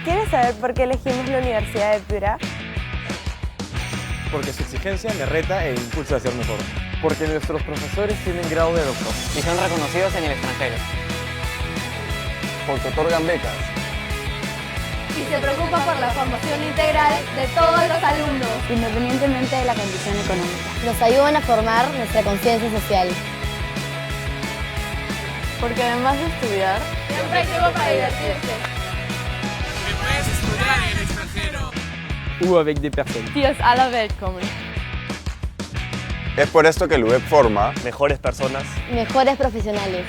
¿Quieres saber por qué elegimos la Universidad de Piura? Porque su exigencia me reta e impulsa a ser mejor. Porque nuestros profesores tienen grado de doctor. Y son reconocidos en el extranjero. Porque otorgan becas. Y se preocupa por la formación integral de todos los alumnos, independientemente de la condición económica. Nos ayudan a formar nuestra conciencia social. Porque además de estudiar, siempre hay tiempo para divertirse. Puedes estudiar en el extranjero. O avec des personnes. die aus aller Welt kommen. Es por esto que el UEP forma Mejores personas. Mejores profesionales.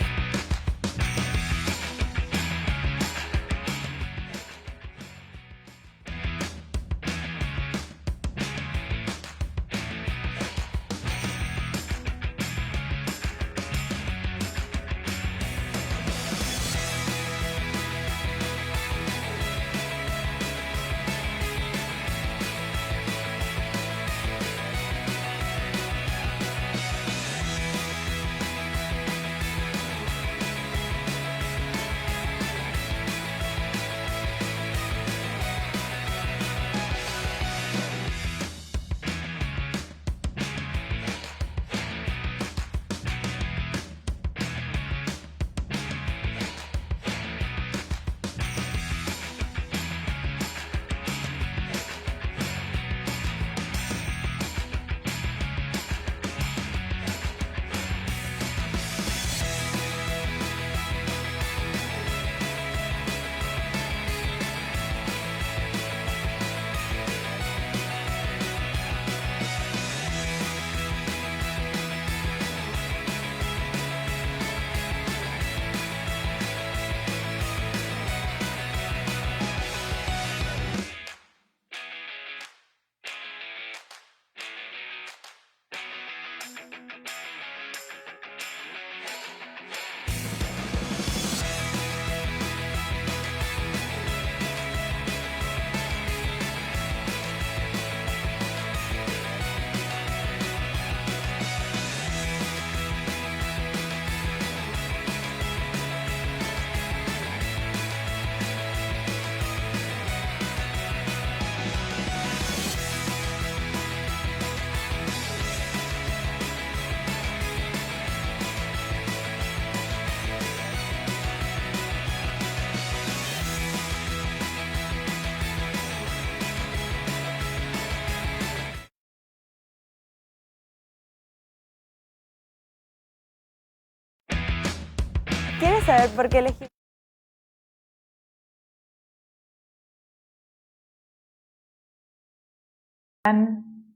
¿Quieres saber por qué elegimos?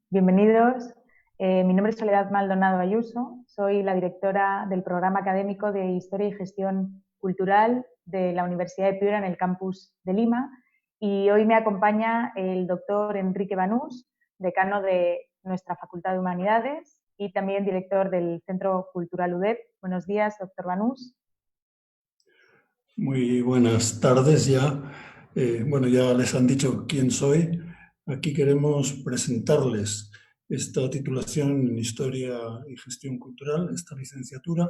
Bienvenidos. Mi nombre es Soledad Maldonado Ayuso. Soy la directora del programa académico de Historia y Gestión Cultural de la Universidad de Piura en el campus de Lima. Y hoy me acompaña el doctor Enrique Banús, decano de nuestra Facultad de Humanidades y también director del Centro Cultural UDEP. Buenos días, doctor Banús. Muy buenas tardes ya. Ya les han dicho quién soy. Aquí queremos presentarles esta titulación en Historia y Gestión Cultural, esta licenciatura,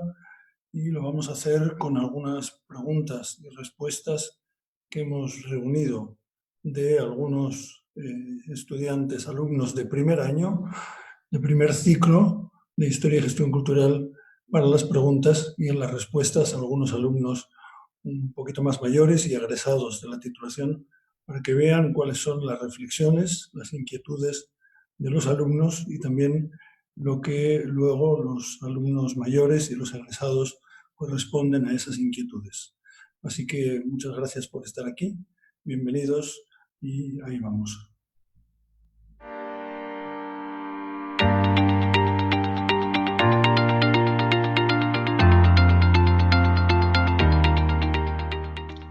y lo vamos a hacer con algunas preguntas y respuestas que hemos reunido de algunos estudiantes, alumnos de primer año, de primer ciclo de Historia y Gestión Cultural, para las preguntas y en las respuestas a algunos alumnos un poquito más mayores y egresados de la titulación, para que vean cuáles son las reflexiones, las inquietudes de los alumnos y también lo que luego los alumnos mayores y los egresados corresponden a esas inquietudes. Así que muchas gracias por estar aquí, bienvenidos y ahí vamos.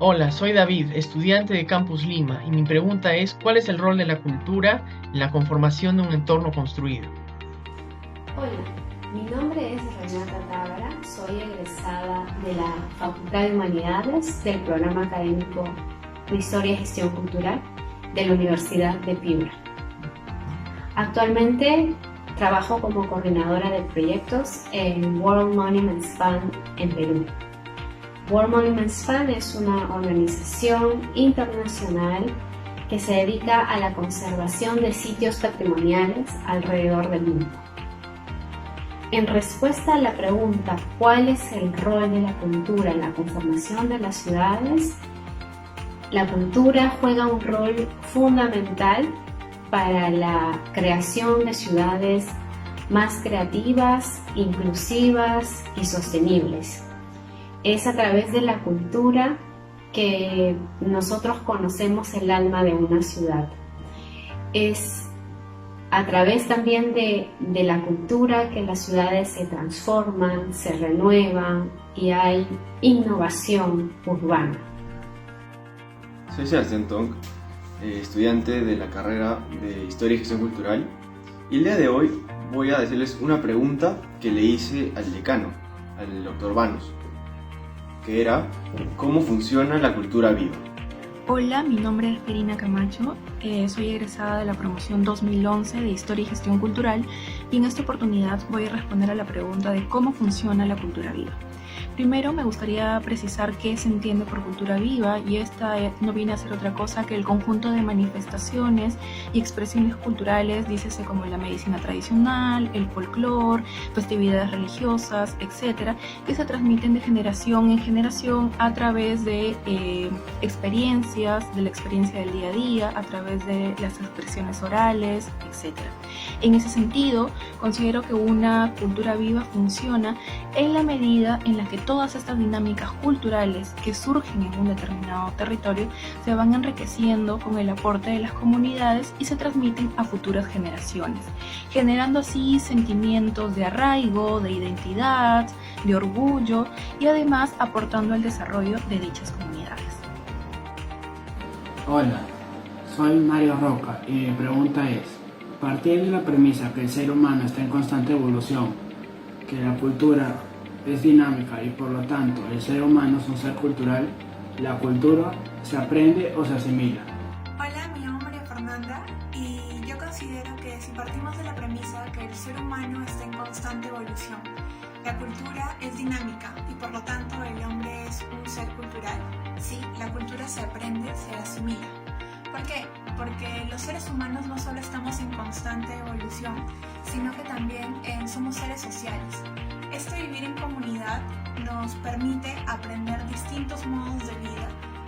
Hola, soy David, estudiante de Campus Lima, y mi pregunta es, ¿cuál es el rol de la cultura en la conformación de un entorno construido? Hola, Mi nombre es Renata Tábara, soy egresada de la Facultad de Humanidades del programa académico de Historia y Gestión Cultural de la Universidad de Piura. Actualmente trabajo como coordinadora de proyectos en World Monuments Fund en Perú. World Monuments Fund es una organización internacional que se dedica a la conservación de sitios patrimoniales alrededor del mundo. En respuesta a la pregunta ¿cuál es el rol de la cultura en la conformación de las ciudades? La cultura juega un rol fundamental para la creación de ciudades más creativas, inclusivas y sostenibles. Es a través de la cultura que nosotros conocemos el alma de una ciudad. Es a través también de la cultura que las ciudades se transforman, se renuevan y hay innovación urbana. Soy Sebastián Tong, estudiante de la carrera de Historia y Gestión Cultural, y el día de hoy voy a decirles una pregunta que le hice al decano, al Dr. Banos, que era ¿cómo funciona la cultura viva? Hola, mi nombre es Perina Camacho, soy egresada de la promoción 2011 de Historia y Gestión Cultural y en esta oportunidad voy a responder a la pregunta de cómo funciona la cultura viva. Primero me gustaría precisar qué se entiende por cultura viva y esta no viene a ser otra cosa que el conjunto de manifestaciones y expresiones culturales, dícese como la medicina tradicional, el folclore, festividades religiosas, etc., que se transmiten de generación en generación a través de experiencias, de la experiencia del día a día, a través de las expresiones orales, etc. En ese sentido, considero que una cultura viva funciona en la medida en la que todas estas dinámicas culturales que surgen en un determinado territorio se van enriqueciendo con el aporte de las comunidades y se transmiten a futuras generaciones, generando así sentimientos de arraigo, de identidad, de orgullo y además aportando al desarrollo de dichas comunidades. Hola, soy Mario Roca y mi pregunta es, partiendo de la premisa que el ser humano está en constante evolución, que la cultura es dinámica y por lo tanto el ser humano es un ser cultural, ¿la cultura se aprende o se asimila? Hola, me llamo María Fernanda y yo considero que si partimos de la premisa que el ser humano está en constante evolución, la cultura es dinámica y por lo tanto el hombre es un ser cultural, sí, la cultura se aprende, se asimila. ¿Por qué? Porque los seres humanos no solo estamos en constante evolución, sino que también somos seres sociales. Este vivir en comunidad nos permite aprender distintos modos de vida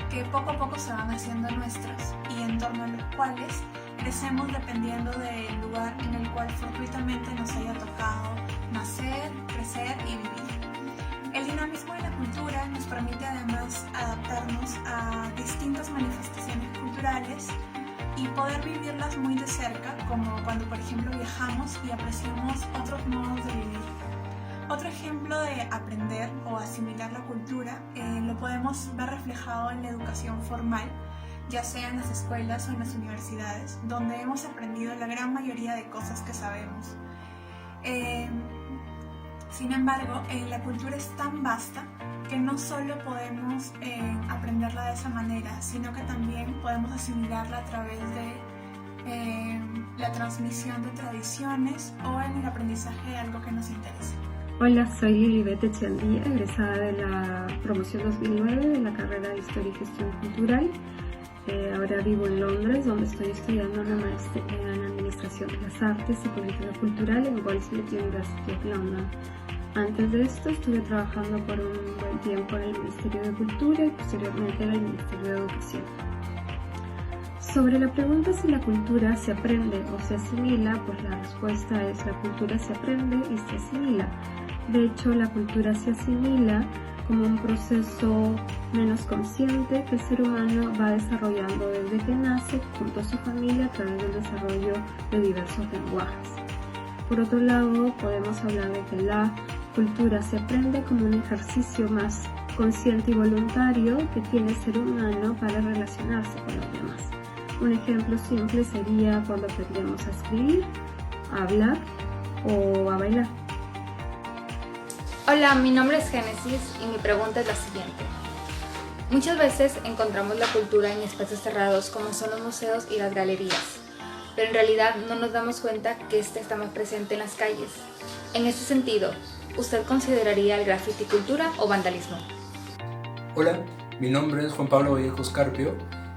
que poco a poco se van haciendo nuestros y en torno a los cuales crecemos dependiendo del lugar en el cual fortuitamente nos haya tocado nacer, crecer y vivir. El dinamismo de la cultura nos permite además adaptarnos a distintas manifestaciones culturales y poder vivirlas muy de cerca, como cuando por ejemplo viajamos y apreciamos otros modos de vivir. Otro ejemplo de aprender o asimilar la cultura lo podemos ver reflejado en la educación formal, ya sea en las escuelas o en las universidades, donde hemos aprendido la gran mayoría de cosas que sabemos. Sin embargo, la cultura es tan vasta que no solo podemos aprenderla de esa manera, sino que también podemos asimilarla a través de la transmisión de tradiciones o en el aprendizaje de algo que nos interese. Hola, soy Lilibet Echandía, egresada de la promoción 2009 de la carrera de Historia y Gestión Cultural. Ahora vivo en Londres, donde estoy estudiando una maestría en Administración de las Artes y Política Cultural en Goldsmith University of London. Antes de esto estuve trabajando por un buen tiempo en el Ministerio de Cultura y posteriormente en el Ministerio de Educación. Sobre la pregunta si la cultura se aprende o se asimila, pues la respuesta es la cultura se aprende y se asimila. De hecho, la cultura se asimila como un proceso menos consciente que el ser humano va desarrollando desde que nace junto a su familia a través del desarrollo de diversos lenguajes. Por otro lado, podemos hablar de que la cultura se aprende como un ejercicio más consciente y voluntario que tiene el ser humano para relacionarse con los demás. Un ejemplo simple sería cuando aprendemos a escribir, a hablar o a bailar. Hola, mi nombre es Génesis y mi pregunta es la siguiente. Muchas veces encontramos la cultura en espacios cerrados como son los museos y las galerías, pero en realidad no nos damos cuenta que este está más presente en las calles. En este sentido, ¿usted consideraría el graffiti cultura o vandalismo? Hola, mi nombre es Juan Pablo Vallejos Carpio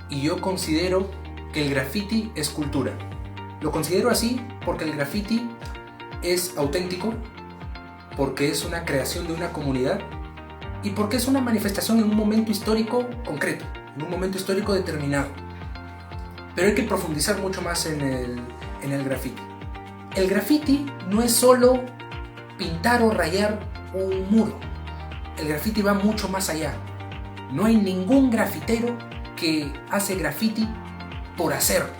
y yo considero que el graffiti es cultura. Lo considero así porque el graffiti es auténtico, porque es una creación de una comunidad y porque es una manifestación en un momento histórico concreto, en un momento histórico determinado. Pero hay que profundizar mucho más en el graffiti. El graffiti no es solo pintar o rayar un muro. El graffiti va mucho más allá. No hay ningún grafitero que hace graffiti por hacerlo.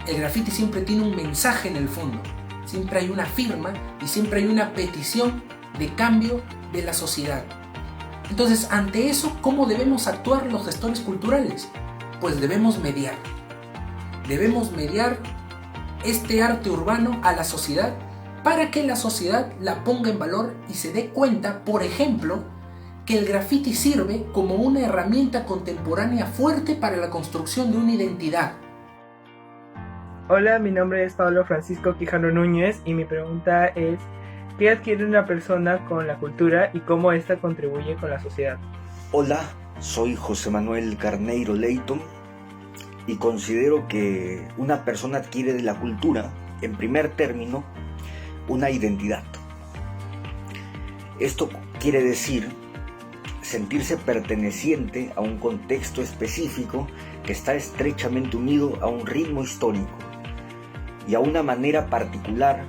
El graffiti siempre tiene un mensaje en el fondo. Siempre hay una firma y siempre hay una petición de cambio de la sociedad. Entonces, ante eso, ¿cómo debemos actuar los gestores culturales? Pues debemos mediar. Debemos mediar este arte urbano a la sociedad para que la sociedad la ponga en valor y se dé cuenta, por ejemplo, que el graffiti sirve como una herramienta contemporánea fuerte para la construcción de una identidad. Hola, mi nombre es Pablo Francisco Quijano Núñez y mi pregunta es ¿qué adquiere una persona con la cultura y cómo ésta contribuye con la sociedad? Hola, soy José Manuel Carneiro Leighton y considero que una persona adquiere de la cultura, en primer término, una identidad. Esto quiere decir sentirse perteneciente a un contexto específico que está estrechamente unido a un ritmo histórico y a una manera particular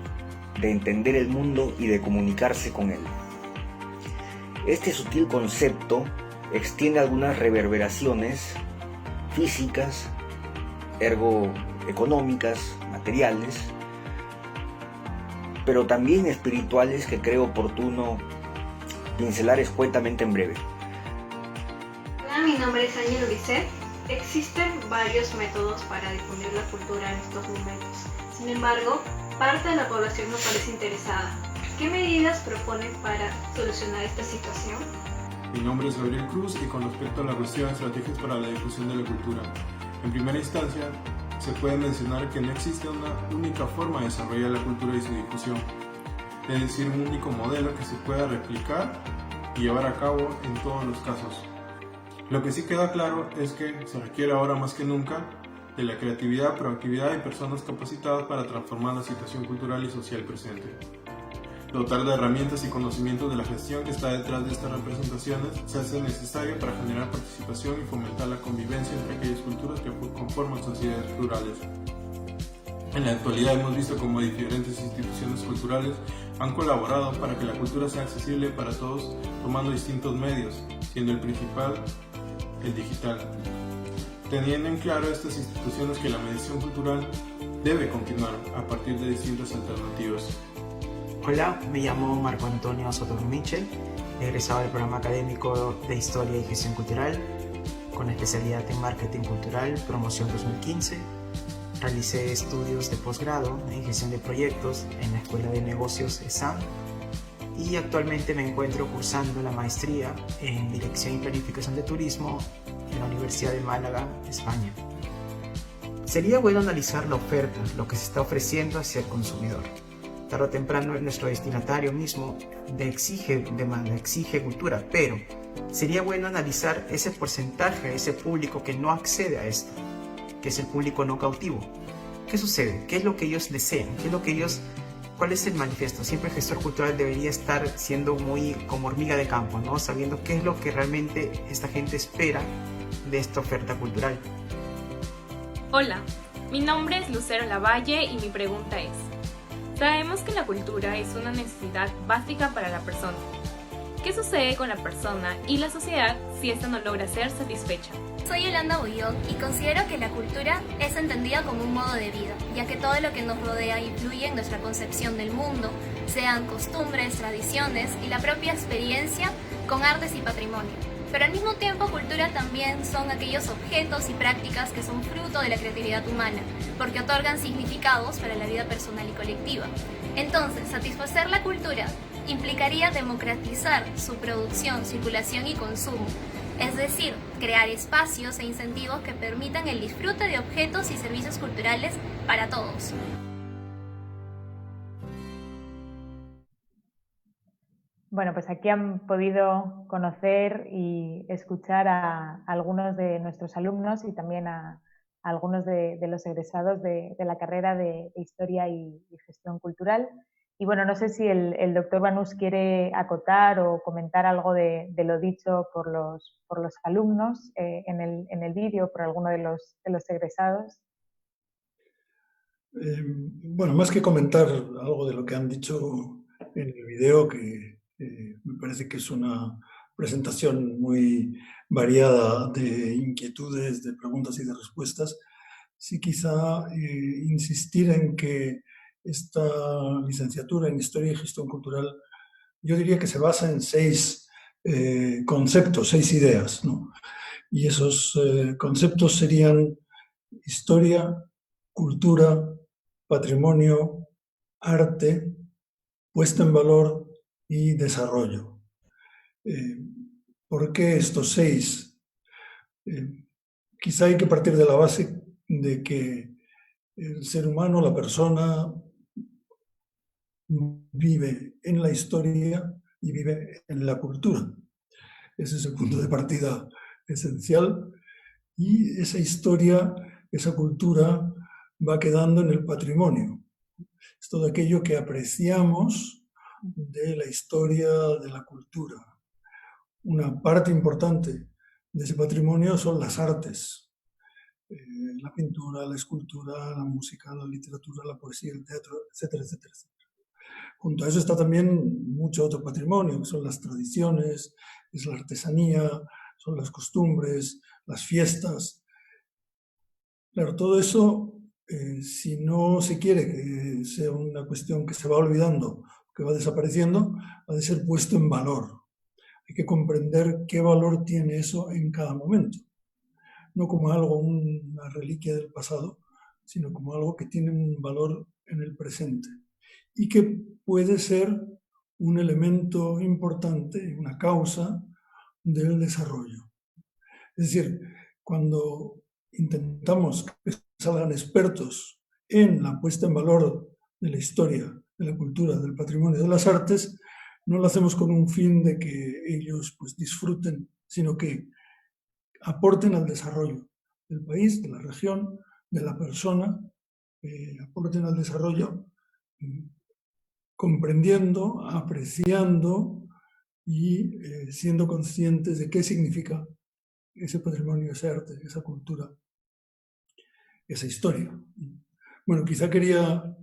de entender el mundo y de comunicarse con él. Este sutil concepto extiende algunas reverberaciones físicas, ergo económicas, materiales, pero también espirituales que creo oportuno pincelar escuetamente en breve. Hola, mi nombre es Ángel Urizet. Existen varios métodos para difundir la cultura en estos momentos. Sin embargo, parte de la población no parece interesada. ¿Qué medidas proponen para solucionar esta situación? Mi nombre es Gabriel Cruz y con respecto a la cuestión de estrategias para la difusión de la cultura, en primera instancia se puede mencionar que no existe una única forma de desarrollar la cultura y su difusión, es decir, un único modelo que se pueda replicar y llevar a cabo en todos los casos. Lo que sí queda claro es que se requiere ahora más que nunca de la creatividad, proactividad y personas capacitadas para transformar la situación cultural y social presente. Dotar de herramientas y conocimientos de la gestión que está detrás de estas representaciones se hace necesario para generar participación y fomentar la convivencia entre aquellas culturas que conforman sociedades plurales. En la actualidad hemos visto cómo diferentes instituciones culturales han colaborado para que la cultura sea accesible para todos, tomando distintos medios, siendo el principal el digital. Teniendo en claro estas instituciones que la mediación cultural debe continuar a partir de distintas alternativas. Hola, me llamo Marco Antonio Sotor Michel, egresado del programa académico de Historia y Gestión Cultural, con especialidad en Marketing Cultural, promoción 2015. Realicé estudios de posgrado en Gestión de Proyectos en la Escuela de Negocios ESAM y actualmente me encuentro cursando la maestría en Dirección y Planificación de Turismo en la Universidad de Málaga, España. Sería bueno analizar la oferta, lo que se está ofreciendo hacia el consumidor. Tarde o temprano nuestro destinatario mismo exige demanda, exige cultura, pero sería bueno analizar ese porcentaje, ese público que no accede a esto, que es el público no cautivo. ¿Qué sucede? ¿Qué es lo que ellos desean? ¿Qué es lo que ellos, cuál es el manifiesto? Siempre el gestor cultural debería estar siendo muy como hormiga de campo, ¿no? Sabiendo qué es lo que realmente esta gente espera de esta oferta cultural. Hola, mi nombre es Lucero Lavalle y mi pregunta es: sabemos que la cultura es una necesidad básica para la persona. ¿Qué sucede con la persona y la sociedad si ésta no logra ser satisfecha? Soy Yolanda Bullón y considero que la cultura es entendida como un modo de vida, ya que todo lo que nos rodea influye en nuestra concepción del mundo, sean costumbres, tradiciones y la propia experiencia con artes y patrimonio. Pero al mismo tiempo, cultura también son aquellos objetos y prácticas que son fruto de la creatividad humana, porque otorgan significados para la vida personal y colectiva. Entonces, satisfacer la cultura implicaría democratizar su producción, circulación y consumo, es decir, crear espacios e incentivos que permitan el disfrute de objetos y servicios culturales para todos. Bueno, pues aquí han podido conocer y escuchar a algunos de nuestros alumnos y también a algunos de los egresados de la carrera de Historia y Gestión Cultural. Y bueno, no sé si el doctor Banús quiere acotar o comentar algo de lo dicho por los alumnos en el vídeo, por alguno de los egresados. Bueno, más que comentar algo de lo que han dicho en el vídeo, que me parece que es una presentación muy variada de inquietudes, de preguntas y de respuestas, sí quizá insistir en que esta licenciatura en Historia y Gestión Cultural, yo diría que se basa en 6 conceptos, 6 ideas, ¿no? Y esos conceptos serían historia, cultura, patrimonio, arte, puesta en valor y desarrollo. ¿Por qué estos 6? Quizá hay que partir de la base de que el ser humano, la persona, vive en la historia y vive en la cultura. Ese es el punto de partida esencial. Y esa historia, esa cultura, va quedando en el patrimonio. Es todo aquello que apreciamos de la historia de la cultura. Una parte importante de ese patrimonio son las artes. La pintura, la escultura, la música, la literatura, la poesía, el teatro, etcétera, etcétera, etcétera. Junto a eso está también mucho otro patrimonio, que son las tradiciones, es la artesanía, son las costumbres, las fiestas. Claro, todo eso, si no se quiere que sea una cuestión que se va olvidando, que va desapareciendo, ha de ser puesto en valor. Hay que comprender qué valor tiene eso en cada momento. No como algo, una reliquia del pasado, sino como algo que tiene un valor en el presente y que puede ser un elemento importante, una causa del desarrollo. Es decir, cuando intentamos que salgan expertos en la puesta en valor de la historia, de la cultura, del patrimonio, de las artes, no lo hacemos con un fin de que ellos pues, disfruten, sino que aporten al desarrollo del país, de la región, de la persona, aporten al desarrollo comprendiendo, apreciando y siendo conscientes de qué significa ese patrimonio, ese arte, esa cultura, esa historia. Bueno, quizá quería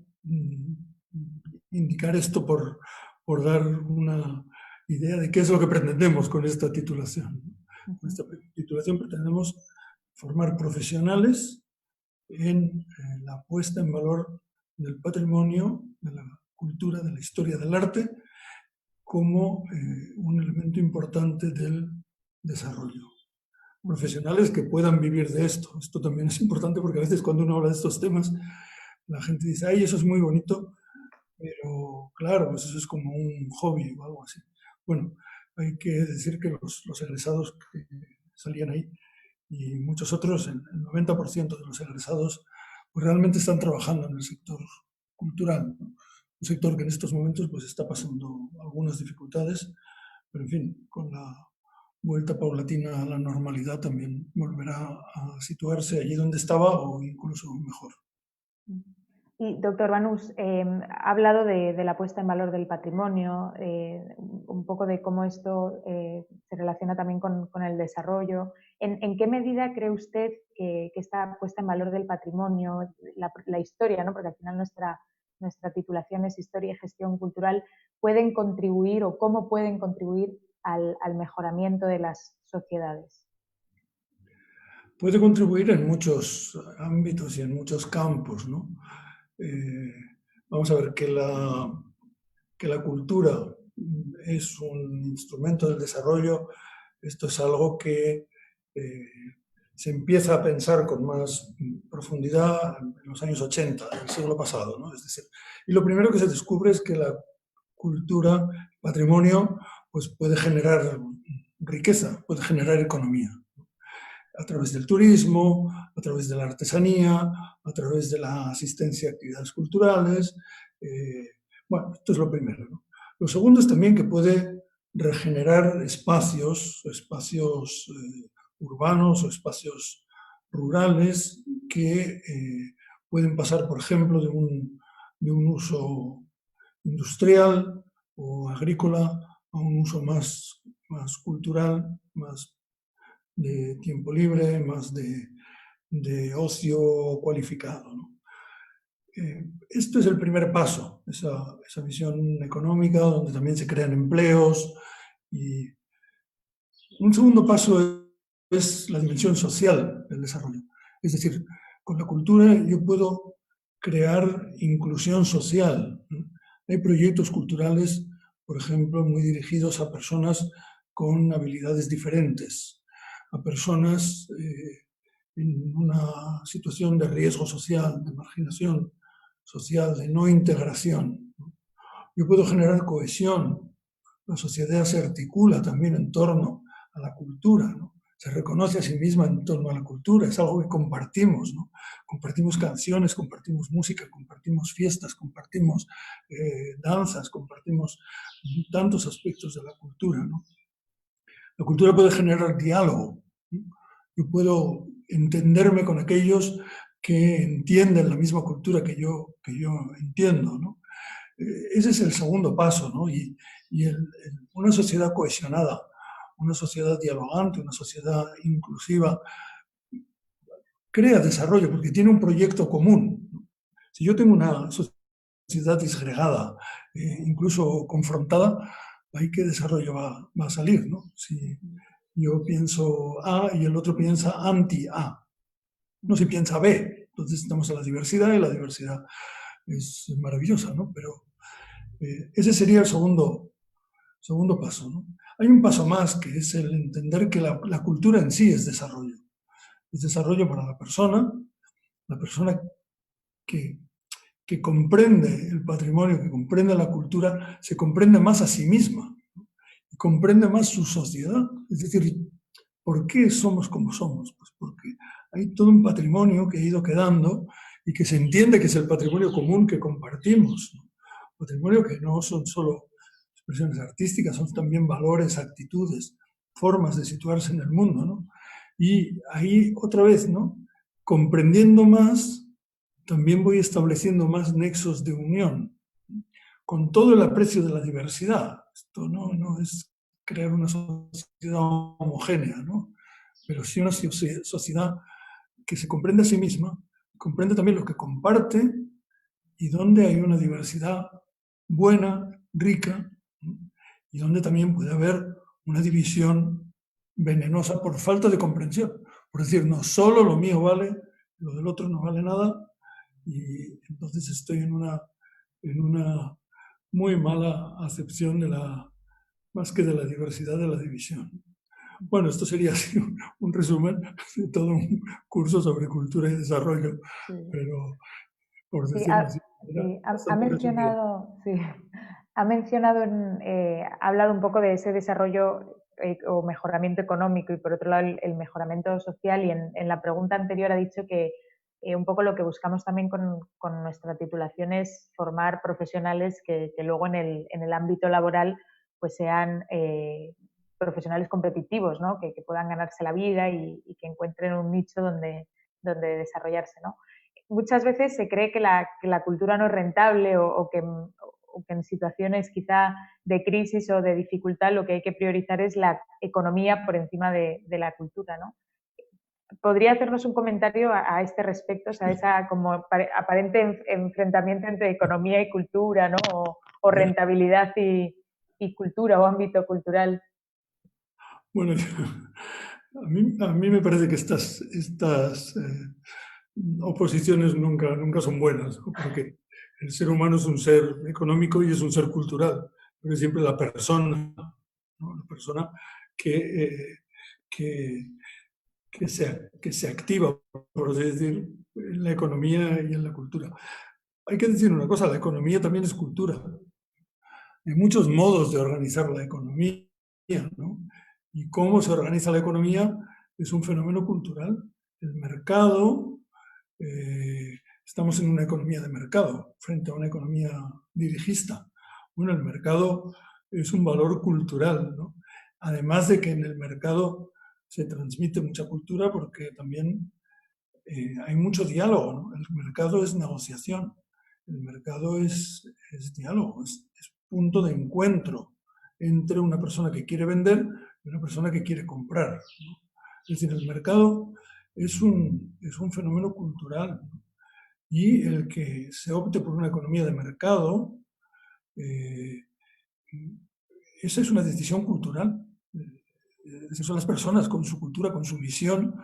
indicar esto por dar una idea de qué es lo que pretendemos con esta titulación. Con esta titulación pretendemos formar profesionales en la puesta en valor del patrimonio, de la cultura, de la historia del arte, como un elemento importante del desarrollo. Profesionales que puedan vivir de esto. Esto también es importante porque a veces cuando uno habla de estos temas, la gente dice, ay, eso es muy bonito, pero claro, pues eso es como un hobby o algo así. Bueno, hay que decir que los egresados que salían ahí y muchos otros, el 90% de los egresados, pues realmente están trabajando en el sector cultural, ¿no? Un sector que en estos momentos pues está pasando algunas dificultades, pero en fin, con la vuelta paulatina a la normalidad también volverá a situarse allí donde estaba o incluso mejor. Y doctor Banús, ha hablado de la puesta en valor del patrimonio, un poco de cómo esto se relaciona también con el desarrollo. ¿En qué medida cree usted que esta puesta en valor del patrimonio, la historia, ¿no? Porque al final nuestra titulación es Historia y Gestión Cultural, pueden contribuir o cómo pueden contribuir al mejoramiento de las sociedades? Puede contribuir en muchos ámbitos y en muchos campos, ¿no? Vamos a ver que la cultura es un instrumento del desarrollo. Esto es algo que se empieza a pensar con más profundidad en los años 80 del siglo pasado, ¿no? Es decir, y lo primero que se descubre es que la cultura, patrimonio, pues puede generar riqueza, puede generar economía. A través del turismo, a través de la artesanía, a través de la asistencia a actividades culturales. Bueno, esto es lo primero, ¿no? Lo segundo es también que puede regenerar espacios urbanos o espacios rurales que pueden pasar, por ejemplo, de un uso industrial o agrícola a un uso más cultural, más de tiempo libre, más de ocio cualificado, ¿no? Esto es el primer paso, esa visión económica donde también se crean empleos. Y un segundo paso es la dimensión social del desarrollo. Es decir, con la cultura yo puedo crear inclusión social, ¿no? Hay proyectos culturales, por ejemplo, muy dirigidos a personas con habilidades diferentes, a personas en una situación de riesgo social, de marginación social, de no integración. Yo puedo generar cohesión. La sociedad se articula también en torno a la cultura, ¿no? Se reconoce a sí misma en torno a la cultura, es algo que compartimos, ¿no? Compartimos canciones, compartimos música, compartimos fiestas, compartimos danzas, compartimos tantos aspectos de la cultura, ¿no? La cultura puede generar diálogo, ¿no? Yo puedo entenderme con aquellos que entienden la misma cultura que yo entiendo, ¿no? Ese es el segundo paso, ¿no? Y una sociedad cohesionada, una sociedad dialogante, una sociedad inclusiva, crea desarrollo porque tiene un proyecto común, ¿no? Si yo tengo una sociedad disgregada, incluso confrontada, ¿ahí qué desarrollo va a salir, ¿no? Si yo pienso A y el otro piensa anti-A, no se piensa B, entonces estamos en la diversidad y la diversidad es maravillosa, ¿no? Pero ese sería el segundo paso, ¿no? Hay un paso más, que es el entender que la cultura en sí es desarrollo. Es desarrollo para la persona que comprende el patrimonio, que comprende la cultura, se comprende más a sí misma, ¿no? Y comprende más su sociedad. Es decir, ¿por qué somos como somos? Pues porque hay todo un patrimonio que ha ido quedando y que se entiende que es el patrimonio común que compartimos, ¿no? Patrimonio que no son solo expresiones artísticas, son también valores, actitudes, formas de situarse en el mundo, ¿no? Y ahí otra vez, ¿no? Comprendiendo más, también voy estableciendo más nexos de unión, con todo el aprecio de la diversidad. Esto no es crear una sociedad homogénea, ¿no? Pero sí una sociedad que se comprende a sí misma, comprende también lo que comparte y donde hay una diversidad buena, rica, ¿no? Y donde también puede haber una división venenosa por falta de comprensión. Por decir, no solo lo mío vale, lo del otro no vale nada, y entonces estoy en una muy mala acepción más que de la diversidad, de la división. Bueno, esto sería así un resumen de todo un curso sobre cultura y desarrollo, pero por decirlo así. Ha hablado un poco de ese desarrollo o mejoramiento económico y por otro lado el mejoramiento social, y en la pregunta anterior ha dicho que un poco lo que buscamos también con nuestra titulación es formar profesionales que luego en el ámbito laboral pues sean profesionales competitivos, ¿no? Que puedan ganarse la vida y que encuentren un nicho donde desarrollarse, ¿no? Muchas veces se cree que la cultura no es rentable o que en situaciones quizá de crisis o de dificultad lo que hay que priorizar es la economía por encima de la cultura, ¿no? ¿Podría hacernos un comentario a este respecto? O sea, esa como aparente enfrentamiento entre economía y cultura, ¿no? O rentabilidad y cultura o ámbito cultural. Bueno, a mí me parece que estas oposiciones nunca son buenas, ¿no? Porque el ser humano es un ser económico y es un ser cultural, pero siempre la persona, ¿no? La persona que se activa, por así decir, en la economía y en la cultura. Hay que decir una cosa, la economía también es cultura. hay muchos modos de organizar la economía, ¿no? Y cómo se organiza la economía es un fenómeno cultural. El mercado, estamos en una economía de mercado frente a una economía dirigista. Bueno, el mercado es un valor cultural, ¿no? Además de que en el mercado se transmite mucha cultura porque también hay mucho diálogo, ¿no? El mercado es negociación, el mercado es diálogo, es punto de encuentro entre una persona que quiere vender y una persona que quiere comprar, ¿no? Es decir, el mercado es un fenómeno cultural, ¿no? Y el que se opte por una economía de mercado, esa es una decisión cultural. Es decir, son las personas con su cultura, con su visión,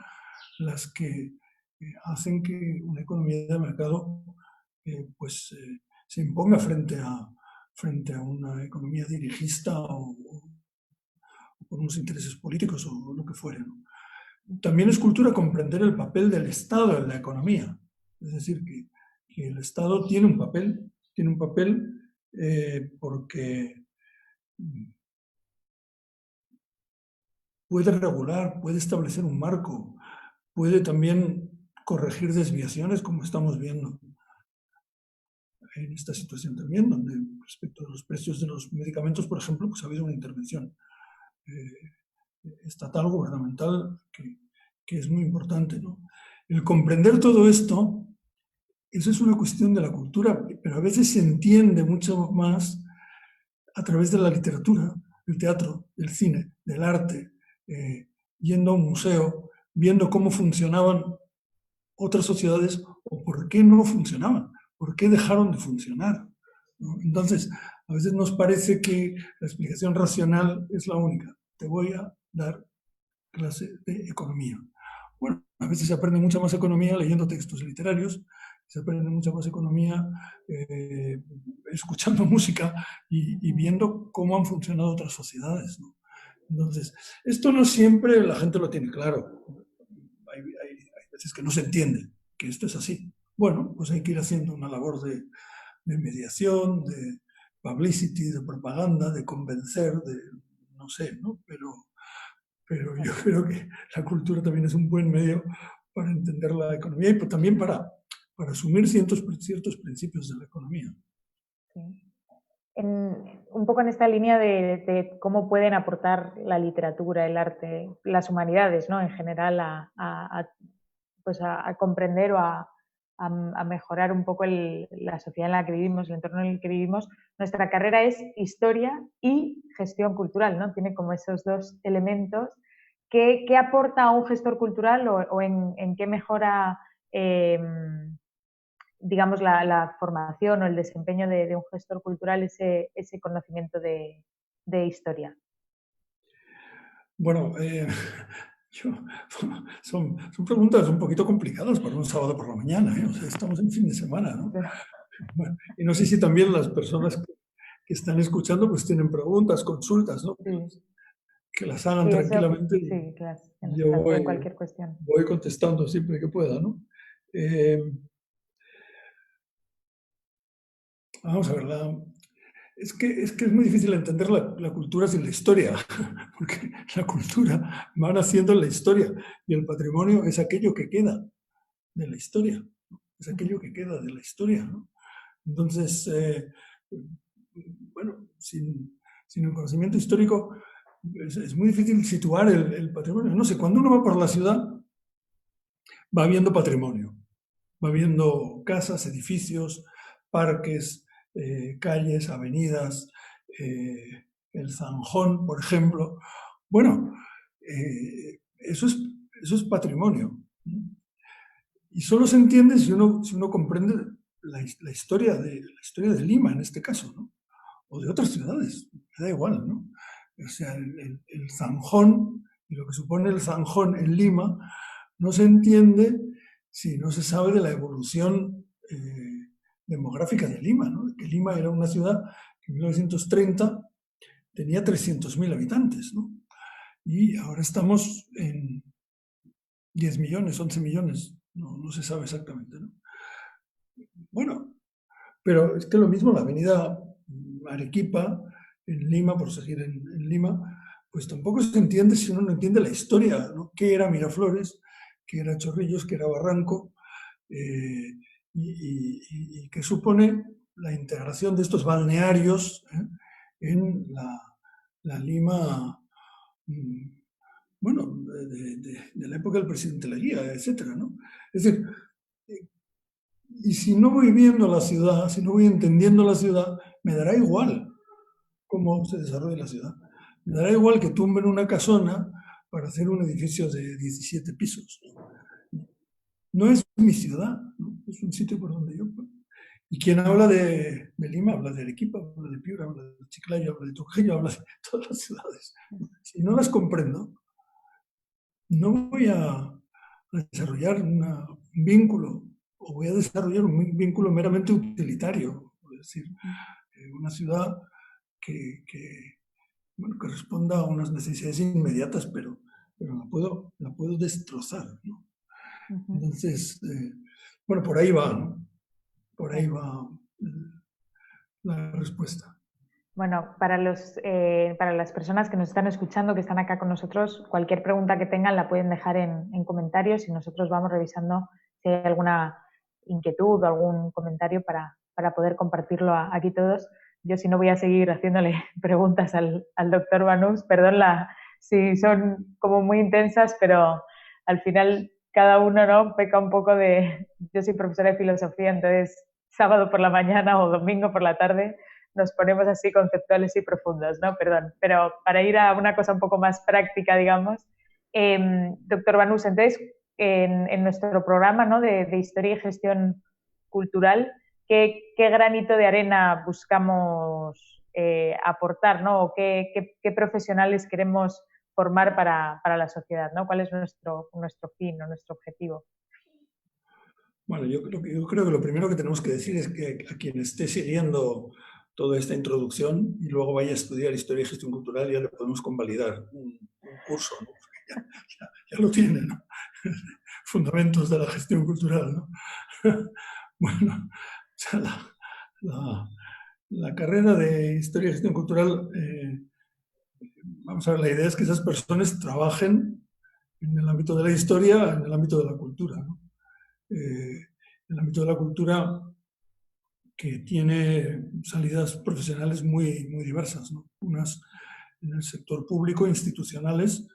las que hacen que una economía de mercado se imponga frente a una economía dirigista o por unos intereses políticos o lo que fuera, ¿no? También es cultura comprender el papel del Estado en la economía. Es decir, que el Estado tiene un papel porque puede regular, puede establecer un marco, puede también corregir desviaciones, como estamos viendo en esta situación también, donde respecto a los precios de los medicamentos, por ejemplo, pues ha habido una intervención estatal, gubernamental, que es muy importante, ¿no? El comprender todo esto, eso es una cuestión de la cultura, pero a veces se entiende mucho más a través de la literatura, del teatro, del cine, del arte, yendo a un museo, viendo cómo funcionaban otras sociedades o por qué no funcionaban, por qué dejaron de funcionar, ¿no? Entonces, a veces nos parece que la explicación racional es la única. Te voy a dar clase de economía. Bueno, a veces se aprende mucha más economía leyendo textos literarios, se aprende mucha más economía escuchando música y viendo cómo han funcionado otras sociedades, ¿no? Entonces, esto no siempre la gente lo tiene claro. Hay veces que no se entiende que esto es así. Bueno, pues hay que ir haciendo una labor de mediación, de publicity, de propaganda, de convencer, de no sé, ¿no? Pero yo creo que la cultura también es un buen medio para entender la economía y también para asumir ciertos principios de la economía. Sí. Un poco en esta línea de cómo pueden aportar la literatura, el arte, las humanidades, ¿no? En general a comprender o a mejorar un poco la sociedad en la que vivimos, el entorno en el que vivimos. Nuestra carrera es historia y gestión cultural, ¿no? Tiene como esos dos elementos. ¿Qué aporta a un gestor cultural o en qué mejora digamos, la formación o el desempeño de un gestor cultural ese conocimiento de historia? Bueno, son preguntas un poquito complicadas para un sábado por la mañana, ¿eh? O sea, estamos en fin de semana, ¿no? Bueno, y no sé si también las personas que están escuchando pues tienen preguntas, consultas, ¿no? Sí. Que las hagan tranquilamente. Sí, claro. Yo cualquier cuestión. Voy contestando siempre que pueda, ¿no? Vamos a ver, es que es muy difícil entender la cultura sin la historia, porque la cultura va naciendo en la historia y el patrimonio es aquello que queda de la historia, ¿no? Es aquello que queda de la historia, ¿no? Entonces, bueno, sin el conocimiento histórico es muy difícil situar el patrimonio. No sé, cuando uno va por la ciudad, va viendo patrimonio, va viendo casas, edificios, parques, calles, avenidas, el Zanjón, por ejemplo. Bueno, eso es patrimonio. Y solo se entiende si uno comprende la historia de Lima, en este caso, ¿no? O de otras ciudades, me da igual, ¿no? O sea, el Zanjón y lo que supone el Zanjón en Lima no se entiende si no se sabe de la evolución demográfica de Lima, ¿no? Que Lima era una ciudad que en 1930 tenía 300.000 habitantes, ¿no? Y ahora estamos en 10 millones, 11 millones, no se sabe exactamente, ¿no? Bueno, pero es que lo mismo la avenida Arequipa Lima, por seguir en Lima, pues tampoco se entiende si uno no entiende la historia, ¿no? ¿Qué era Miraflores? ¿Qué era Chorrillos? ¿Qué era Barranco? Y qué supone la integración de estos balnearios en la Lima, bueno, de la época del presidente Leguía, etcétera, ¿no? Es decir, y si no voy viendo la ciudad, si no voy entendiendo la ciudad, me dará igual cómo se desarrolla la ciudad. Me dará igual que tumben una casona para hacer un edificio de 17 pisos. No es mi ciudad, ¿no? Es un sitio por donde yo... Y quien habla de Lima, habla de Arequipa, habla de Piura, habla de Chiclayo, habla de Trujillo, habla de todas las ciudades. Si no las comprendo, no voy a desarrollar un vínculo, o voy a desarrollar un vínculo meramente utilitario. Es decir, una ciudad que responda a unas necesidades inmediatas, pero la puedo destrozar, ¿no? Entonces, bueno, por ahí va, ¿no? Por ahí va la respuesta. Bueno, para las personas que nos están escuchando, que están acá con nosotros, cualquier pregunta que tengan la pueden dejar en comentarios y nosotros vamos revisando si hay alguna inquietud o algún comentario para poder compartirlo aquí todos. Yo si no voy a seguir haciéndole preguntas al doctor Banús, perdón si son como muy intensas, pero al final cada uno, ¿no?, peca un poco de... Yo soy profesora de filosofía, entonces sábado por la mañana o domingo por la tarde nos ponemos así conceptuales y profundos, ¿no? Perdón, pero para ir a una cosa un poco más práctica, digamos, doctor Banús, entonces en nuestro programa, ¿no?, de Historia y Gestión Cultural, ¿qué granito de arena buscamos aportar, ¿no? ¿O qué profesionales queremos formar para la sociedad, ¿no? ¿Cuál es nuestro fin o nuestro objetivo? Bueno, yo creo que lo primero que tenemos que decir es que a quien esté siguiendo toda esta introducción y luego vaya a estudiar Historia y Gestión Cultural, ya le podemos convalidar un curso, ¿no? Ya lo tiene, ¿no? Fundamentos de la gestión cultural, ¿no? Bueno, o sea, la carrera de Historia y Gestión Cultural, vamos a ver, la idea es que esas personas trabajen en el ámbito de la historia, en el ámbito de la cultura, ¿no? El ámbito de la cultura que tiene salidas profesionales muy diversas, ¿no? Unas en el sector público, institucionales,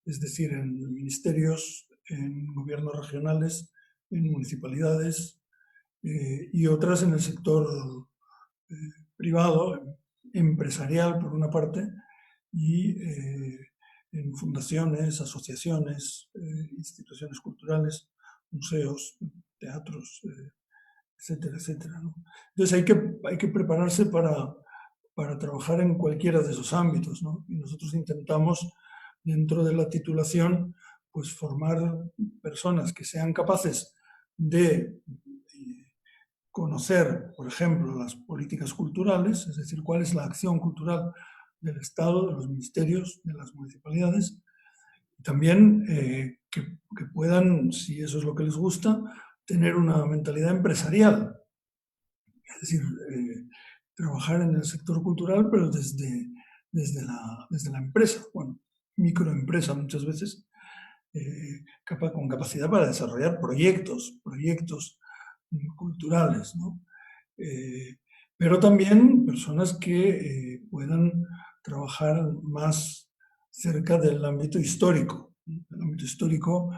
es decir, en ministerios, en gobiernos regionales, en municipalidades, y otras en el sector privado, empresarial por una parte, y en fundaciones, asociaciones, instituciones culturales, museos, teatros, etcétera, etcétera, ¿no? Entonces hay que prepararse para trabajar en cualquiera de esos ámbitos, ¿no? Y nosotros intentamos, dentro de la titulación, pues formar personas que sean capaces de conocer, por ejemplo, las políticas culturales, es decir, cuál es la acción cultural del Estado, de los ministerios, de las municipalidades, y también que puedan, si eso es lo que les gusta, tener una mentalidad empresarial, es decir, trabajar en el sector cultural, pero desde la empresa, bueno, microempresa muchas veces, con capacidad para desarrollar proyectos culturales, ¿no? Pero también personas que puedan trabajar más cerca del ámbito histórico, ¿no? El ámbito histórico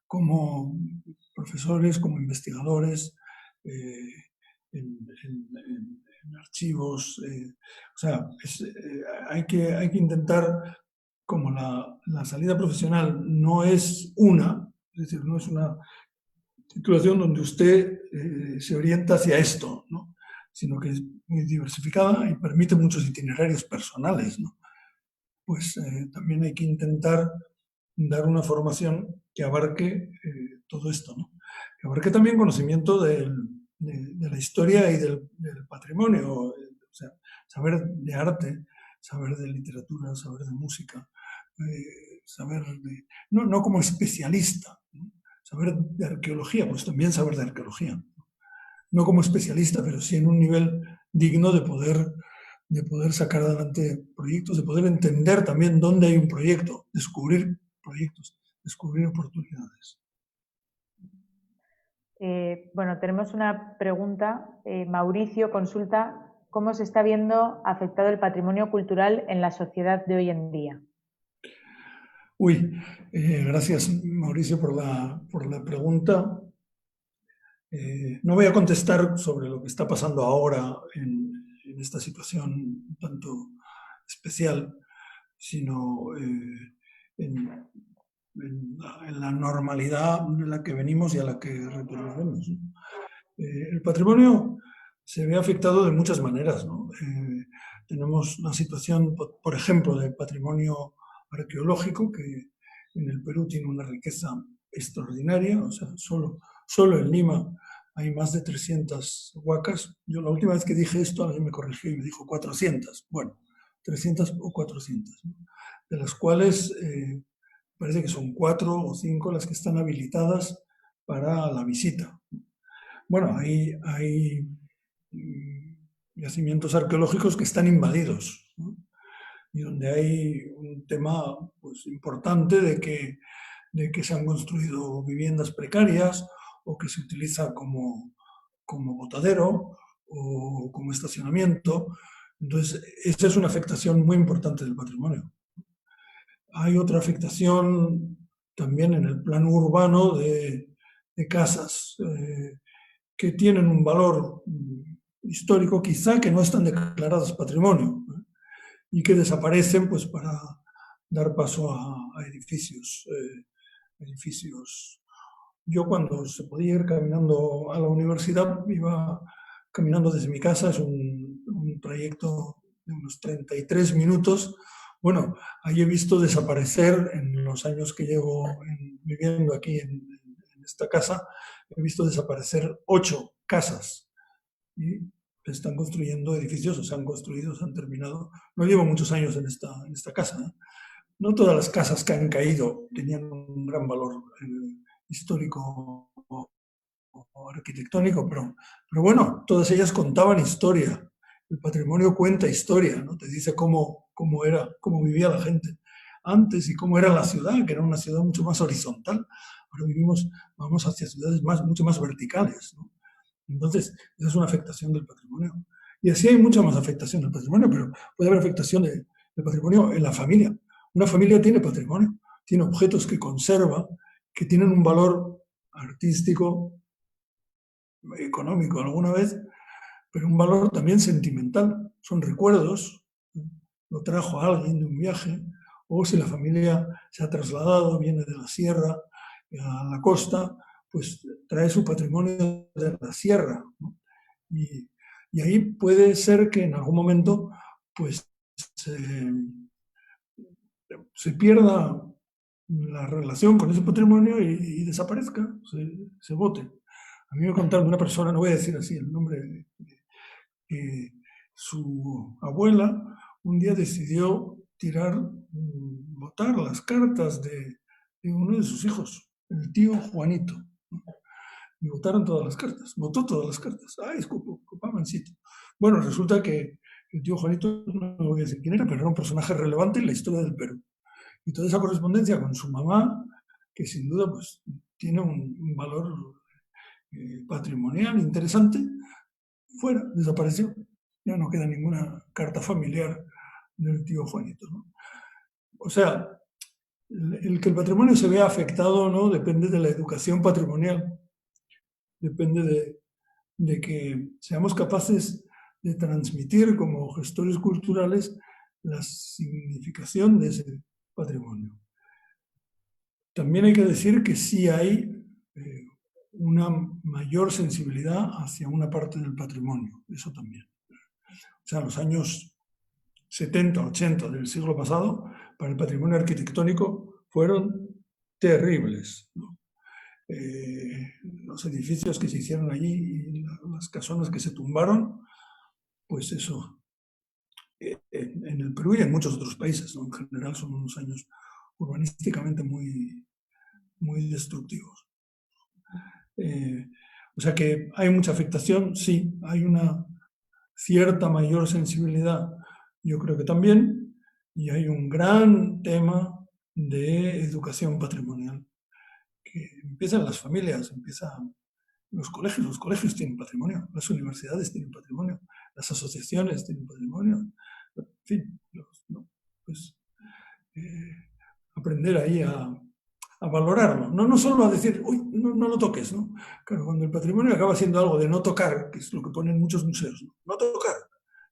como profesores, como investigadores, en archivos, o sea, hay que intentar, como la salida profesional no es es decir, no es una titulación donde usted se orienta hacia esto, ¿no? Sino que es muy diversificada y permite muchos itinerarios personales, ¿no? Pues también hay que intentar dar una formación que abarque todo esto, ¿no? Que abarque también conocimiento de la historia y del patrimonio, o sea, saber de arte, saber de literatura, saber de música, saber de... No como especialista, ¿no? Saber de arqueología, pues también saber de arqueología. No como especialista, pero sí en un nivel digno de poder de poder sacar adelante proyectos, de poder entender también dónde hay un proyecto, descubrir proyectos, descubrir oportunidades. Bueno, tenemos una pregunta. Mauricio consulta cómo se está viendo afectado el patrimonio cultural en la sociedad de hoy en día. Gracias, Mauricio, por la pregunta. No voy a contestar sobre lo que está pasando ahora en esta situación un tanto especial, sino en la normalidad de la que venimos y a la que retornaremos, ¿no? El patrimonio se ve afectado de muchas maneras, ¿no? Tenemos una situación, por ejemplo, de patrimonio arqueológico, que en el Perú tiene una riqueza extraordinaria. O sea, solo en Lima hay más de 300 huacas. Yo la última vez que dije esto, alguien me corrigió y me dijo 400. Bueno, 300 o 400, ¿no? De las cuales parece que son 4 o 5 las que están habilitadas para la visita. Bueno, hay yacimientos arqueológicos que están invadidos, ¿no? Y donde hay un tema, pues, importante de que se han construido viviendas precarias, o que se utiliza como botadero o como estacionamiento. Entonces, esa es una afectación muy importante del patrimonio. Hay otra afectación también en el plano urbano de casas que tienen un valor histórico, quizá que no están declaradas patrimonio, y que desaparecen, pues, para dar paso a edificios. Yo, cuando se podía ir caminando a la universidad, iba caminando desde mi casa. Es un trayecto de unos 33 minutos. Bueno, ahí he visto desaparecer, en los años que llevo viviendo aquí en esta casa, he visto desaparecer 8 casas. Y están construyendo edificios, o se han construido, se han terminado. No llevo muchos años en esta casa, ¿eh? No todas las casas que han caído tenían un gran valor histórico o arquitectónico, pero bueno, todas ellas contaban historia. El patrimonio cuenta historia, ¿no? Te dice cómo vivía la gente antes y cómo era la ciudad, que era una ciudad mucho más horizontal. Ahora vamos hacia ciudades mucho más verticales, ¿no? Entonces, esa es una afectación del patrimonio. Y así hay mucha más afectación del patrimonio, pero puede haber afectación del patrimonio en la familia. Una familia tiene patrimonio, tiene objetos que conserva, que tienen un valor artístico, económico alguna vez, pero un valor también sentimental. Son recuerdos, lo trajo alguien de un viaje, o si la familia se ha trasladado, viene de la sierra a la costa, pues trae su patrimonio de la sierra, ¿no? Y ahí puede ser que en algún momento, pues, se pierda la relación con ese patrimonio y desaparezca, se bote. A mí me contaron de una persona, no voy a decir así el nombre, que su abuela un día decidió botar las cartas de uno de sus hijos, el tío Juanito. Y botaron todas las cartas, botó todas las cartas. ¡Ay, escupamancito! Bueno, resulta que el tío Juanito, no voy a decir quién era, pero era un personaje relevante en la historia del Perú. Y toda esa correspondencia con su mamá, que sin duda, pues, tiene un valor patrimonial interesante, desapareció. Ya no queda ninguna carta familiar del tío Juanito, ¿no? O sea, el que el patrimonio se vea afectado o no depende de la educación patrimonial. Depende de que seamos capaces de transmitir como gestores culturales la significación de ese patrimonio. También hay que decir que sí hay una mayor sensibilidad hacia una parte del patrimonio, eso también. O sea, los años 70, 80 del siglo pasado, para el patrimonio arquitectónico fueron terribles, ¿no? Los edificios que se hicieron allí y las casonas que se tumbaron, pues eso, en el Perú y en muchos otros países, ¿no? En general son unos años urbanísticamente muy, muy destructivos. O sea que hay mucha afectación, sí, hay una cierta mayor sensibilidad yo creo que también, y hay un gran tema de educación patrimonial, que empieza en las familias, empieza en los colegios tienen patrimonio, las universidades tienen patrimonio, las asociaciones tienen patrimonio, en fin, pues, aprender ahí a valorarlo, no solo a decir, uy, no lo toques, ¿no? Claro, cuando el patrimonio acaba siendo algo de no tocar, que es lo que ponen muchos museos, no tocar,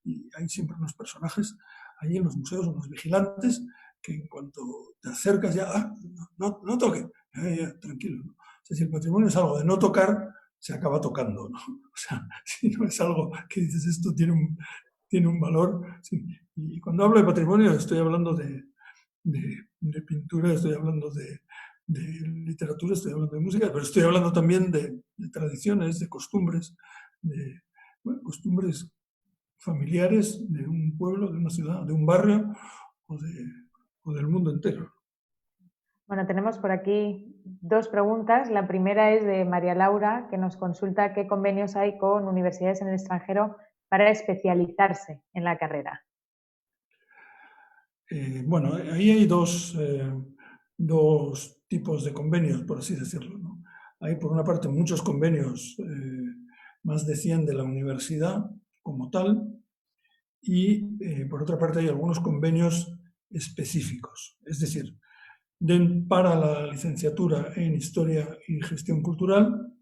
y hay siempre unos personajes allí en los museos, unos vigilantes, que en cuanto te acercas ya, no toques, ya, tranquilo, ¿no? O sea, si el patrimonio es algo de no tocar, se acaba tocando, ¿no? O sea, si no es algo que dices, esto tiene un valor, sí. Y cuando hablo de patrimonio estoy hablando de pintura, estoy hablando de literatura, estoy hablando de música, pero estoy hablando también de tradiciones, de costumbres, costumbres familiares de un pueblo, de una ciudad, de un barrio o del mundo entero. Bueno, tenemos por aquí 2 preguntas. La primera es de María Laura, que nos consulta qué convenios hay con universidades en el extranjero para especializarse en la carrera. Bueno, ahí hay dos tipos de convenios, por así decirlo, ¿no? Hay, por una parte, muchos convenios, más de 100 de la universidad como tal, y por otra parte hay algunos convenios específicos. Es decir, para la licenciatura en Historia y Gestión Cultural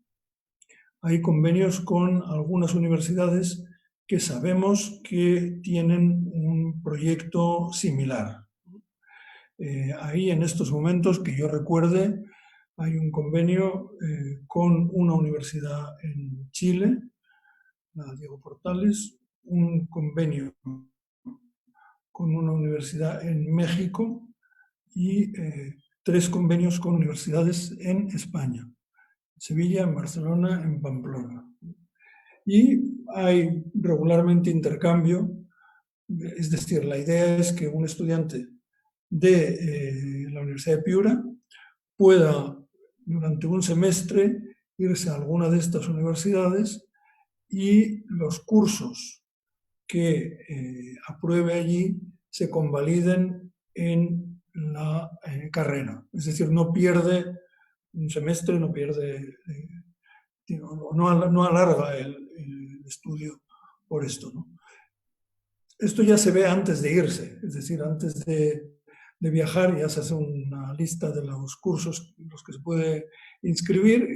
hay convenios con algunas universidades que sabemos que tienen un proyecto similar. Ahí en estos momentos, que yo recuerde, hay un convenio con una universidad en Chile, la Diego Portales, un convenio con una universidad en México y 3 convenios con universidades en España, en Sevilla, en Barcelona, en Pamplona. Y hay regularmente intercambio, es decir, la idea es que un estudiante de la Universidad de Piura pueda durante un semestre irse a alguna de estas universidades y los cursos que apruebe allí se convaliden en la carrera. Es decir, no pierde un semestre, no pierde, no alarga el estudio por esto, ¿no? Esto ya se ve antes de irse, es decir, antes de viajar ya se hace una lista de los cursos en los que se puede inscribir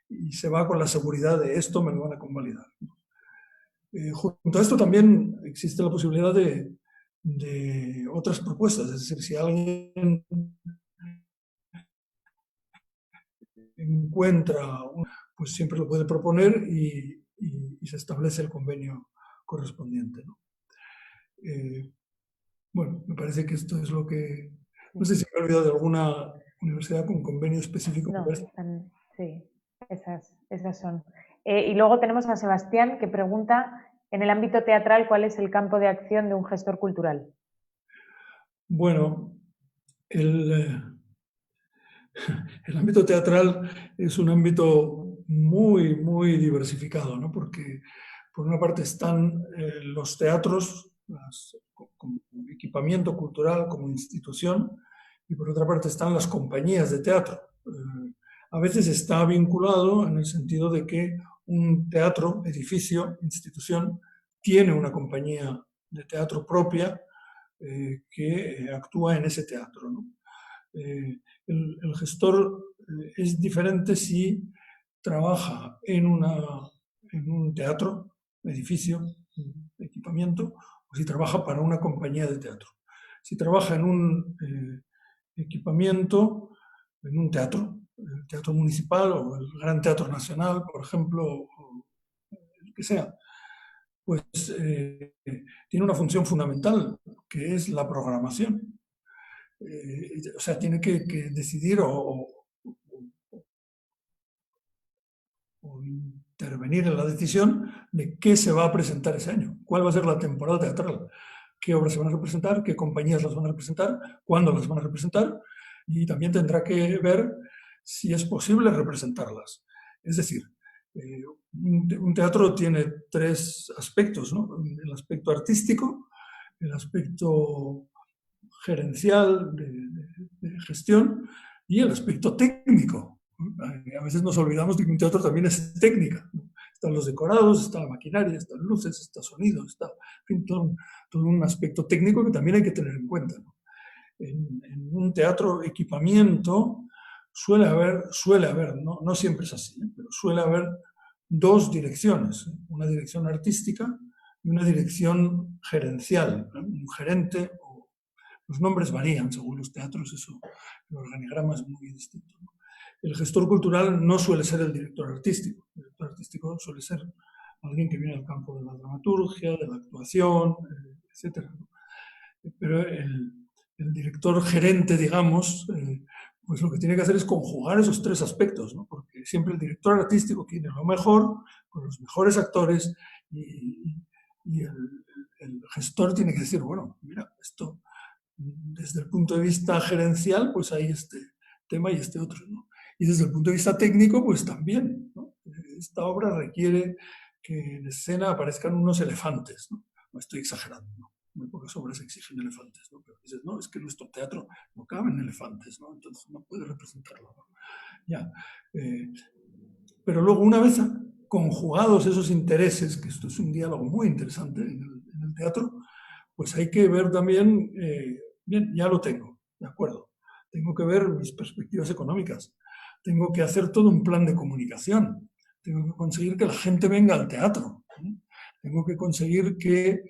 y se va con la seguridad de esto me lo van a convalidar. Junto a esto también existe la posibilidad de otras propuestas, es decir, si alguien encuentra, pues siempre lo puede proponer y se establece el convenio correspondiente, ¿no? Bueno, me parece que esto es lo que... No sé si me he olvidado de alguna universidad con convenio específico. No, sí, esas son. Y luego tenemos a Sebastián que pregunta, en el ámbito teatral, ¿cuál es el campo de acción de un gestor cultural? Bueno, el ámbito teatral es un ámbito muy, muy diversificado, ¿no? Porque por una parte están los teatros, como equipamiento cultural, como institución, y por otra parte están las compañías de teatro. A veces está vinculado en el sentido de que un teatro, edificio, institución, tiene una compañía de teatro propia que actúa en ese teatro, ¿no? El gestor es diferente si trabaja en un teatro, edificio, equipamiento, o si trabaja para una compañía de teatro. Si trabaja en un equipamiento, en un teatro, el Teatro Municipal o el Gran Teatro Nacional, por ejemplo, o el que sea, pues tiene una función fundamental, que es la programación. O sea, tiene que decidir o intervenir en la decisión de qué se va a presentar ese año, cuál va a ser la temporada teatral, qué obras se van a representar, qué compañías las van a representar, cuándo las van a representar, y también tendrá que ver si es posible representarlas. Es decir, un teatro tiene 3 aspectos, ¿no? El aspecto artístico, el aspecto gerencial de gestión y el aspecto técnico. A veces nos olvidamos de que un teatro también es técnica, ¿no? Están los decorados, está la maquinaria, están luces, está sonido, está, en fin, todo un aspecto técnico que también hay que tener en cuenta, ¿no? En un teatro equipamiento suele haber, no siempre es así, pero suele haber dos direcciones, una dirección artística y una dirección gerencial, ¿no? Un gerente, los nombres varían según los teatros, eso, el organigrama es muy distinto, ¿no? El gestor cultural no suele ser el director artístico. El director artístico suele ser alguien que viene del campo de la dramaturgia, de la actuación, etc. Pero el director gerente, digamos, pues lo que tiene que hacer es conjugar esos tres aspectos, ¿no? Porque siempre el director artístico tiene lo mejor, con los mejores actores, y el gestor tiene que decir, bueno, mira, esto desde el punto de vista gerencial, pues hay este tema y este otro, ¿no? Y desde el punto de vista técnico, pues también, ¿no? Esta obra requiere que en escena aparezcan unos elefantes, ¿no? No estoy exagerando, ¿no? Muy pocas obras exigen elefantes, ¿no? Pero dices, no, es que nuestro teatro no caben elefantes, ¿no? Entonces no puede representarlo, ¿no? Ya. Pero luego, una vez conjugados esos intereses, que esto es un diálogo muy interesante en el teatro, pues hay que ver también, bien, ya lo tengo, de acuerdo, tengo que ver mis perspectivas económicas, tengo que hacer todo un plan de comunicación, tengo que conseguir que la gente venga al teatro, ¿sí? Tengo que conseguir que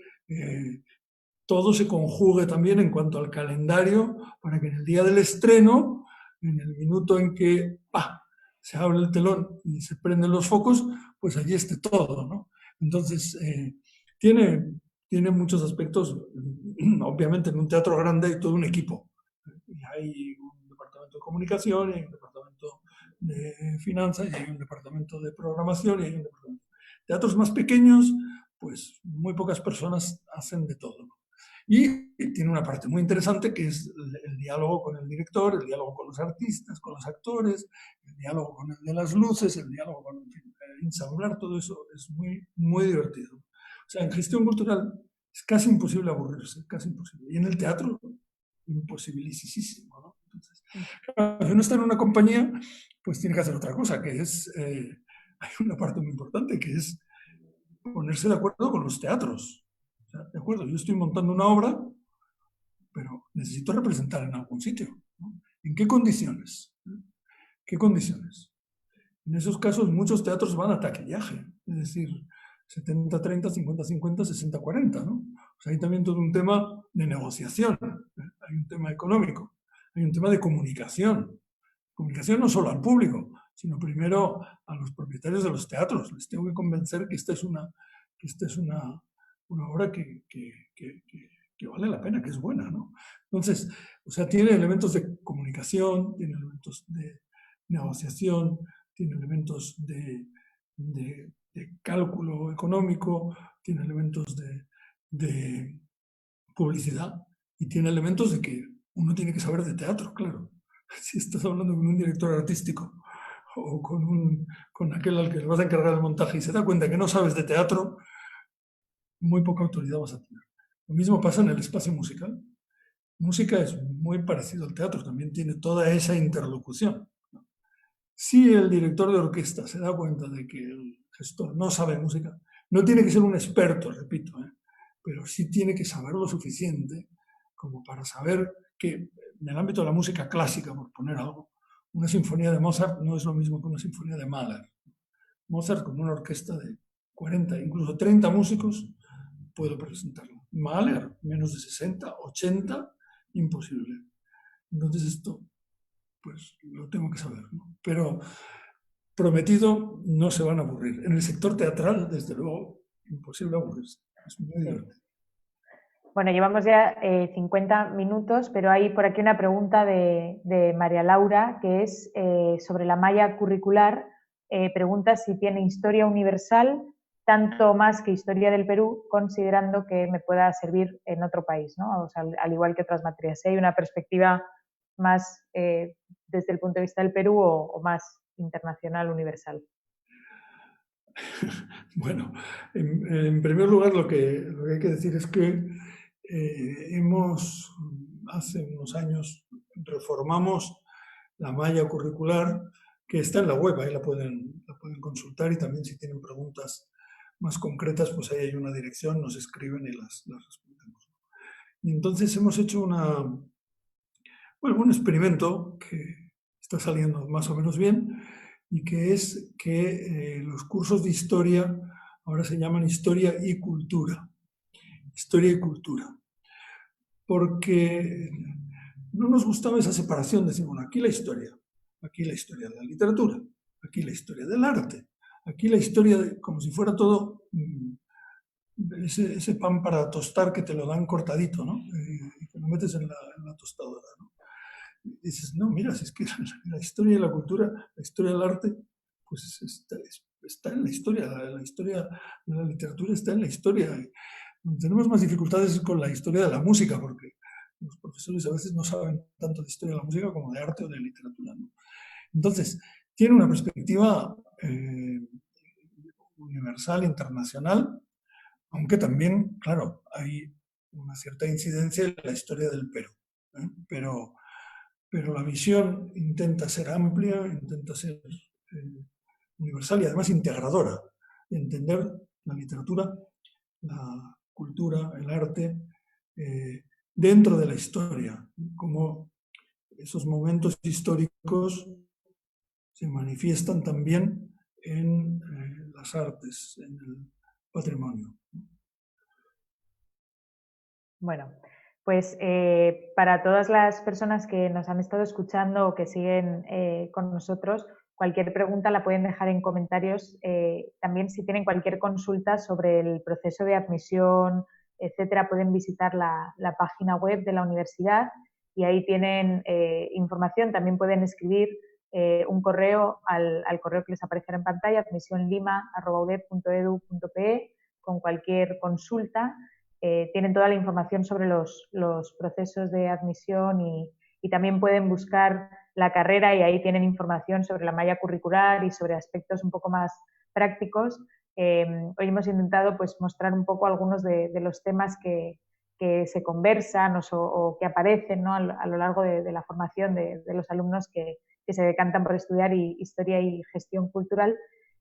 todo se conjugue también en cuanto al calendario para que en el día del estreno, en el minuto en que se abre el telón y se prenden los focos, pues allí esté todo, ¿no? Entonces, tiene muchos aspectos. Obviamente en un teatro grande hay todo un equipo. Y hay un departamento de comunicación, y hay un departamento de finanzas, y hay un departamento de programación, y hay un departamento. Teatros más pequeños, pues muy pocas personas hacen de todo, ¿no? Y tiene una parte muy interesante que es el diálogo con el director, el diálogo con los artistas, con los actores, el diálogo con el de las luces, el diálogo con ensamblar, todo eso es muy, muy divertido. O sea, en gestión cultural es casi imposible aburrirse, casi imposible. Y en el teatro, imposibilísimo, ¿no? Entonces, claro, si uno está en una compañía, pues tiene que hacer otra cosa, que es, hay una parte muy importante, que es ponerse de acuerdo con los teatros. O sea, de acuerdo, yo estoy montando una obra, pero necesito representar en algún sitio, ¿no? ¿En qué condiciones? ¿Qué condiciones? En esos casos muchos teatros van a taquillaje, es decir, 70-30, 50-50, 60-40, ¿no? O sea, hay también todo un tema de negociación, hay un tema económico, hay un tema de comunicación. Comunicación no solo al público, sino primero a los propietarios de los teatros. Les tengo que convencer que esta es una obra que vale la pena, que es buena, ¿no? Entonces, o sea, tiene elementos de comunicación, tiene elementos de negociación, tiene elementos de cálculo económico, tiene elementos de publicidad y tiene elementos de que uno tiene que saber de teatro, claro. Si estás hablando con un director artístico o con aquel al que le vas a encargar el montaje y se da cuenta que no sabes de teatro, muy poca autoridad vas a tener. Lo mismo pasa en el espacio musical. Música es muy parecido al teatro, también tiene toda esa interlocución. Si el director de orquesta se da cuenta de que el gestor no sabe música, no tiene que ser un experto, repito, pero sí tiene que saber lo suficiente como para saber que en el ámbito de la música clásica, por poner algo, una sinfonía de Mozart no es lo mismo que una sinfonía de Mahler. Mozart, con una orquesta de 40, incluso 30 músicos, puede presentarlo. Mahler, menos de 60, 80, imposible. Entonces esto, pues lo tengo que saber, ¿no? Pero prometido, no se van a aburrir. En el sector teatral, desde luego, imposible aburrirse. Es muy divertido. Bueno, llevamos ya 50 minutos, pero hay por aquí una pregunta de María Laura, que es sobre la malla curricular. Pregunta si tiene historia universal, tanto más que historia del Perú, considerando que me pueda servir en otro país, ¿no? O sea, al igual que otras materias. ¿Hay una perspectiva más desde el punto de vista del Perú o más internacional, universal? Bueno, en primer lugar lo que hay que decir es que hace unos años, reformamos la malla curricular, que está en la web, ahí la pueden consultar, y también si tienen preguntas más concretas, pues ahí hay una dirección, nos escriben y las respondemos. Y entonces hemos hecho un experimento que está saliendo más o menos bien, y que es que los cursos de historia ahora se llaman Historia y Cultura. Historia y Cultura. Porque no nos gustaba esa separación, decir, bueno, aquí la historia de la literatura, aquí la historia del arte, aquí la historia como si fuera todo ese pan para tostar que te lo dan cortadito, ¿no? Y que lo metes en la tostadora, ¿no? Y dices, no, mira, si es que la historia de la cultura, la historia del arte, pues está en la historia de la literatura está en la historia. Tenemos más dificultades con la historia de la música, porque los profesores a veces no saben tanto de historia de la música como de arte o de literatura, ¿no? Entonces, tiene una perspectiva universal, internacional, aunque también, claro, hay una cierta incidencia en la historia del Perú, ¿eh? Pero la visión intenta ser amplia, intenta ser universal y además integradora, entender la literatura, la cultura, el arte, dentro de la historia, como esos momentos históricos se manifiestan también en las artes, en el patrimonio. Bueno, pues para todas las personas que nos han estado escuchando o que siguen con nosotros, cualquier pregunta la pueden dejar en comentarios. También si tienen cualquier consulta sobre el proceso de admisión, etcétera, pueden visitar la página web de la universidad y ahí tienen información. También pueden escribir un correo al correo que les aparecerá en pantalla, admisionlima@udep.edu.pe, con cualquier consulta. Tienen toda la información sobre los procesos de admisión y también pueden buscar la carrera y ahí tienen información sobre la malla curricular y sobre aspectos un poco más prácticos. Hoy hemos intentado pues, mostrar un poco algunos de los temas que se conversan o que aparecen, ¿no? a lo largo de la formación de los alumnos que se decantan por estudiar Historia y Gestión Cultural.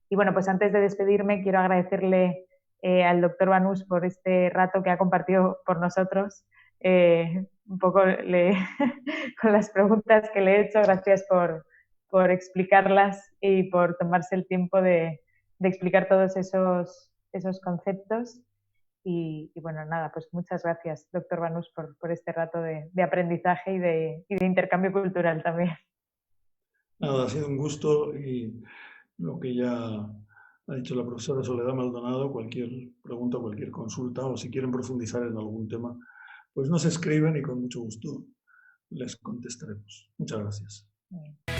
Y bueno, pues antes de despedirme quiero agradecerle al doctor Banús por este rato que ha compartido por nosotros, un poco con las preguntas que le he hecho. Gracias por explicarlas y por tomarse el tiempo de explicar todos esos conceptos. Y bueno, nada, pues muchas gracias, doctor Banús, por este rato de aprendizaje y de intercambio cultural también. Nada, ha sido un gusto, y lo que ya ha dicho la profesora Soledad Maldonado, cualquier pregunta, cualquier consulta, o si quieren profundizar en algún tema, pues nos escriben y con mucho gusto les contestaremos. Muchas gracias. Bien.